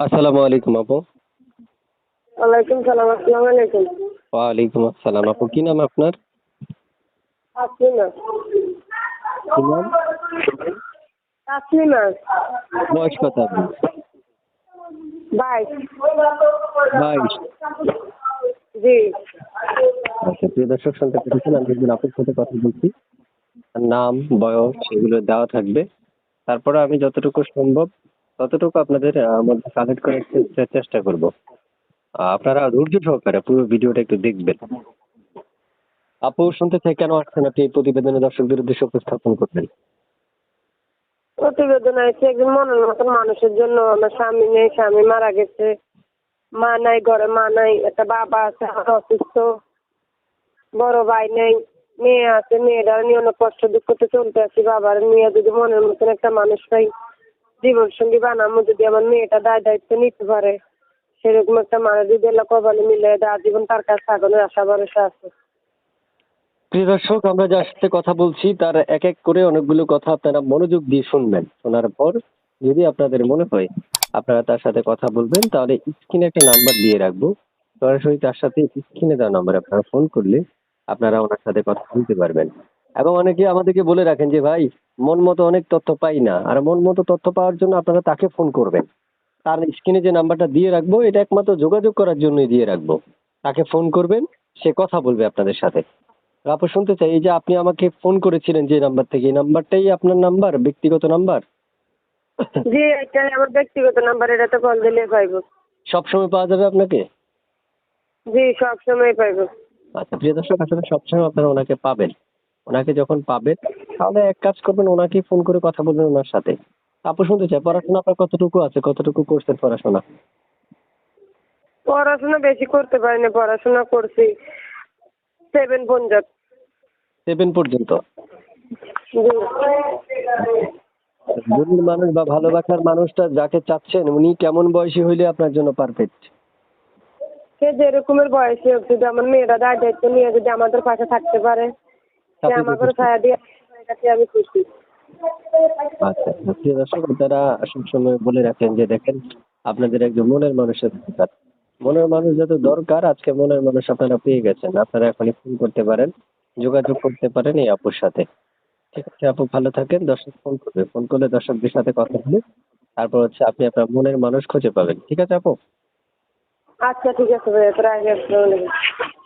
আসসালামু আলাইকুম আপু। ওয়ালাইকুম সালাম, আসসালামু আলাইকুম। ওয়ালাইকুম আসসালাম আপু, কি নাম আপনার? তাসলিমা। কি নাম? তাসলিমা। বয়স কত আপনার? 22। 22। জি। আচ্ছা, প্রিয় দর্শক শুনতে পেরেছেন, আমি একজন আপুর সাথে কথা বলছি। তার নাম, বয়স সেগুলো দেওয়া থাকবে। তারপরে আমি যতটুকু সম্ভব ততটুকু আপনাদের মধ্যে কালেক্ট করার চেষ্টা করব। আপনারা ধৈর্য সহকারে পুরো ভিডিওটা একটু দেখবেন। আপু শুনতে চাই, কেন আসছেন আপনি এই প্রতিবেদনে দর্শকদের উদ্দেশ্যে উপস্থাপন করবেন? প্রতিবেদন আছে একজন মনের মতন মানুষের জন্য। আমার স্বামী নেই, স্বামী মারা গেছে। মা নাই, ঘরে মা নাই, একটা বাবা আছে অসুস্থ, বড় ভাই নেই, মেয়ে আছে, মেয়েটার নিয়ে অনেক কষ্ট দুঃখতে চলতে আছি। বাবার নিয়ে যদি মনের মতন একটা মানুষ পাই, জীবন সঙ্গী বানামো, যদি আমার মেয়েটা দায়িত্ব নিতে পারে, সেরকম একটা মানুষ যদি আল্লাহ কপালে মিলে দেয়, আজীবন তার কাছে থাকানোর আশা ভরসা আছে। প্রিয় দর্শক, আমরা যার সাথে কথা বলছি তার এক এক করে অনেকগুলো কথা আপনারা মনোযোগ দিয়ে শুনবেন। শোনার পর যদি আপনাদের মনে হয় আপনারা তার সাথে কথা বলবেন, তাহলে স্ক্রিনে একটা নাম্বার দিয়ে রাখবো। সরাসরি তার সাথে স্ক্রিনে দেওয়া নাম্বারে আপনারা ফোন করলে আপনারা ওনার সাথে কথা বলতে পারবেন। এবং অনেকে আমাদেরকে বলে রাখেন যে ভাই, মন মতো অনেক তথ্য পাই না, আর মন মতো তথ্য পাওয়ার জন্য আপনারা তাকে ফোন করবেন। তার স্ক্রিনে যে নাম্বারটা দিয়ে রাখবো, এটা একমাত্র যোগাযোগ করার জন্যই দিয়ে রাখবো। তাকে ফোন করবেন, সে কথা বলবে আপনাদের সাথে। আপু শুনতে চাই, এই যে আপনি আমাকে ফোন করেছিলেন যে নাম্বার থেকে, এই নাম্বারটাই আপনার নাম্বার, ব্যক্তিগত নাম্বার? জি, এটাই আমার ব্যক্তিগত নাম্বার, এটাতে কল দিলে পাইবো। সবসময় পাওয়া যাবে আপনাকে? জি, সব সময় পাইবো। আচ্ছা, প্রিয় দর্শক, আসলে সবসময় আপনারা ওনাকে পাবেন। ওনাকে যখন পাবেন, তাহলে এক কাজ করবেন, ওনাকেই ফোন করে কথা বলবেন ওনার সাথে। আপু শুনতে চাই, পড়াশোনা আপনার কতটুকু আছে, কতটুকু করছেন পড়াশোনা? পড়াশোনা বেশি করতে পারিনি, পড়াশোনা করছি 7 পর্যন্ত। 7 পর্যন্ত? জি। মনের মানুষ বা ভালোবাসার মানুষটা যাকে চাচ্ছেন, উনি কেমন বয়সী হইলে আপনার জন্য পারফেক্ট? সে যেরকমের বয়সী হোক, যদি আমার মেয়েরা দায়িত্ব নিয়ে যদি আমাদের পাশে থাকতে পারে, সে আপনি আমাকে যথেষ্ট। ছায়া দিয়ে, এটাতে আমি খুশি। আচ্ছা, প্রিয় দর্শক, তারা সবসময় বলে রাখেন যে দেখেন, আপনাদের একজন মনের মানুষের দরকার। মনের মানুষ যত দরকার, আজকে মনের মানুষ আপনারা পেয়ে গেছেন। আপনারা এখনই ফোন করতে পারেন, যোগাযোগ করতে পারেন এই আপুর সাথে। ঠিক আছে আপু, ভালো থাকেন। দর্শক ফোন করবে, ফোন করলে দর্শকদের সাথে কথা বলে তারপর হচ্ছে আপনি আপনার মনের মানুষ খুঁজে পাবেন। ঠিক আছে আপু? আচ্ছা, ঠিক আছে ভাইয়া, তোরা আগে আসসালামু আলাইকুম।